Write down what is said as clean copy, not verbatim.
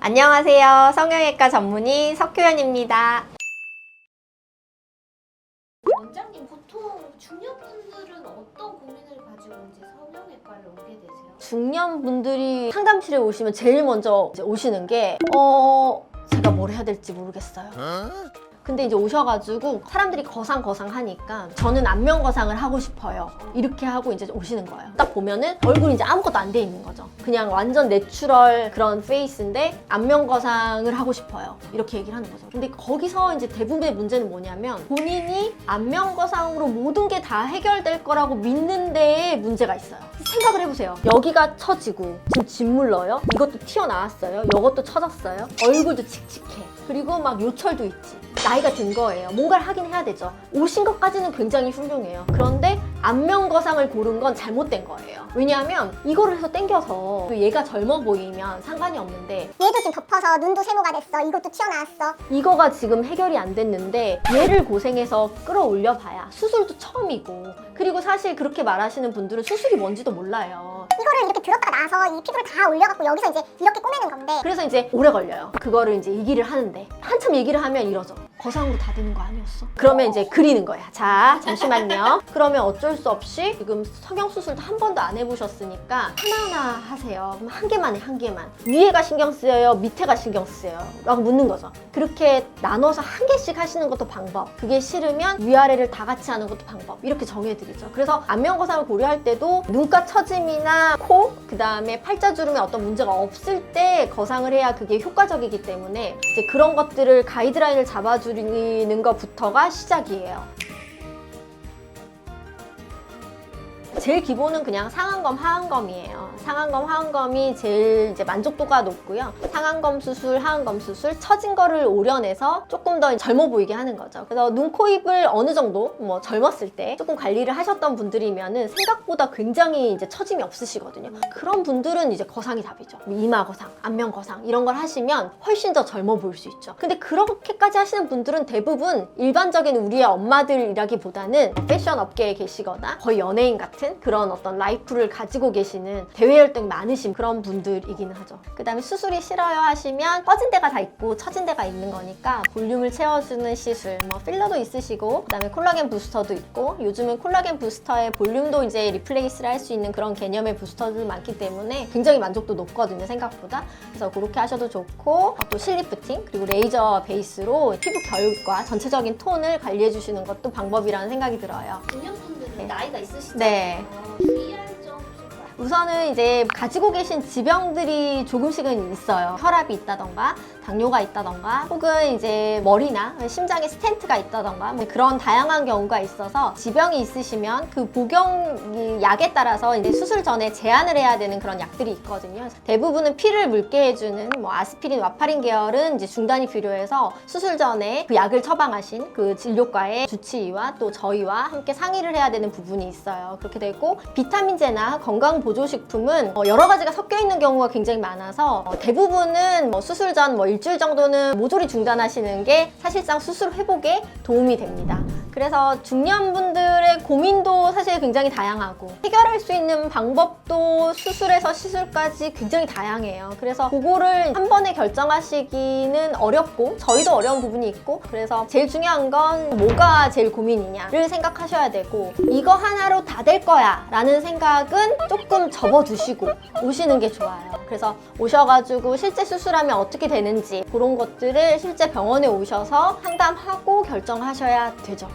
안녕하세요. 성형외과 전문의 석효연입니다. 원장님, 보통 중년분들은 어떤 고민을 가지고 이제 성형외과를 오게 되세요? 중년분들이 상담실에 오시면 제일 먼저 이제 오시는 게 제가 뭘 해야 될지 모르겠어요. 근데 이제 오셔가지고 사람들이 거상거상하니까 저는 안면 거상을 하고 싶어요. 이렇게 하고 이제 오시는 거예요. 딱 보면은 얼굴이 이제 아무것도 안 돼 있는 거죠. 그냥 완전 내추럴 그런 페이스인데 안면 거상을 하고 싶어요. 이렇게 얘기를 하는 거죠. 근데 거기서 이제 대부분의 문제는 뭐냐면 본인이 안면 거상으로 모든 게 다 해결될 거라고 믿는 데에 문제가 있어요. 생각을 해보세요. 여기가 처지고 지금 짓물러요. 이것도 튀어나왔어요. 이것도 처졌어요. 얼굴도 칙칙해. 그리고 막 요철도 있지. 나이가 든 거예요. 뭔가를 하긴 해야 되죠. 오신 것까지는 굉장히 훌륭해요. 그런데 안면 거상을 고른 건 잘못된 거예요. 왜냐하면 이거를 해서 땡겨서 얘가 젊어 보이면 상관이 없는데 얘도 지금 덮어서 눈도 세모가 됐어. 이것도 튀어나왔어. 이거가 지금 해결이 안 됐는데 얘를 고생해서 끌어올려 봐야 수술도 처음이고, 그리고 사실 그렇게 말하시는 분들은 수술이 뭔지도 몰라요. 이거를 이렇게 들었다가 나서 이 피부를 다 올려갖고 여기서 이제 이렇게 꼬매는 건데 그래서 이제 오래 걸려요. 그거를 이제 얘기를 하는데 한참 얘기를 하면 이러죠. 거상으로 다 되는 거 아니었어? 그러면 이제 그리는 거야. 자, 잠시만요. 그러면 어쩔 수 없이 지금 성형수술도 한 번도 안 해보셨으니까 하나하나 하세요. 그럼 한 개만 해, 한 개만. 위에가 신경 쓰여요? 밑에가 신경 쓰여요? 라고 묻는 거죠. 그렇게 나눠서 한 개씩 하시는 것도 방법. 그게 싫으면 위아래를 다 같이 하는 것도 방법. 이렇게 정해드리죠. 그래서 안면 거상을 고려할 때도 눈가 처짐이나 코, 그 다음에 팔자주름에 어떤 문제가 없을 때 거상을 해야 그게 효과적이기 때문에 이제 그런 것들을 가이드라인을 잡아주는 것부터가 시작이에요. 제일 기본은 그냥 상안검, 하안검이에요. 상안검, 하안검이 제일 이제 만족도가 높고요. 상안검 수술, 하안검 수술, 처진 거를 오려내서 조금 더 젊어 보이게 하는 거죠. 그래서 눈, 코, 입을 어느 정도 뭐 젊었을 때 조금 관리를 하셨던 분들이면은 생각보다 굉장히 이제 처짐이 없으시거든요. 그런 분들은 이제 거상이 답이죠. 이마 거상, 안면 거상 이런 걸 하시면 훨씬 더 젊어 보일 수 있죠. 근데 그렇게까지 하시는 분들은 대부분 일반적인 우리의 엄마들이라기보다는 패션 업계에 계시거나 거의 연예인 같은 그런 어떤 라이프를 가지고 계시는 대외 활동이 많으신 그런 분들이기는 하죠. 그 다음에 수술이 싫어요 하시면 꺼진 데가 다 있고 처진 데가 있는 거니까 볼륨을 채워주는 시술, 뭐 필러도 있으시고, 그 다음에 콜라겐 부스터도 있고, 요즘은 콜라겐 부스터의 볼륨도 이제 리플레이스를 할 수 있는 그런 개념의 부스터들 많기 때문에 굉장히 만족도 높거든요, 생각보다. 그래서 그렇게 하셔도 좋고, 또 실리프팅 그리고 레이저 베이스로 피부 결과 전체적인 톤을 관리해 주시는 것도 방법이라는 생각이 들어요. 중년분들은 네. 나이가 있으시잖아요. 네. 주의할 점 있을까요? 우선은 이제 가지고 계신 지병들이 조금씩은 있어요. 혈압이 있다던가 당뇨가 있다던가 혹은 이제 머리나 심장에 스텐트가 있다던가 뭐 그런 다양한 경우가 있어서 지병이 있으시면 그 복용 약에 따라서 이제 수술 전에 제한을 해야 되는 그런 약들이 있거든요. 대부분은 피를 묽게 해주는 뭐 아스피린, 와파린 계열은 이제 중단이 필요해서 수술 전에 그 약을 처방하신 그 진료과의 주치의와 또 저희와 함께 상의를 해야 되는 부분이 있어요. 그렇게 되고 비타민제나 건강 보조식품은 여러 가지가 섞여 있는 경우가 굉장히 많아서 대부분은 뭐 수술 전 뭐 일주일 정도는 모조리 중단하시는 게 사실상 수술 회복에 도움이 됩니다. 그래서 중년분들의 고민도 사실 굉장히 다양하고 해결할 수 있는 방법도 수술에서 시술까지 굉장히 다양해요. 그래서 그거를 한 번에 결정하시기는 어렵고 저희도 어려운 부분이 있고, 그래서 제일 중요한 건 뭐가 제일 고민이냐를 생각하셔야 되고, 이거 하나로 다 될 거야 라는 생각은 조금 접어두시고 오시는 게 좋아요. 그래서 오셔가지고 실제 수술하면 어떻게 되는지 그런 것들을 실제 병원에 오셔서 상담하고 결정하셔야 되죠.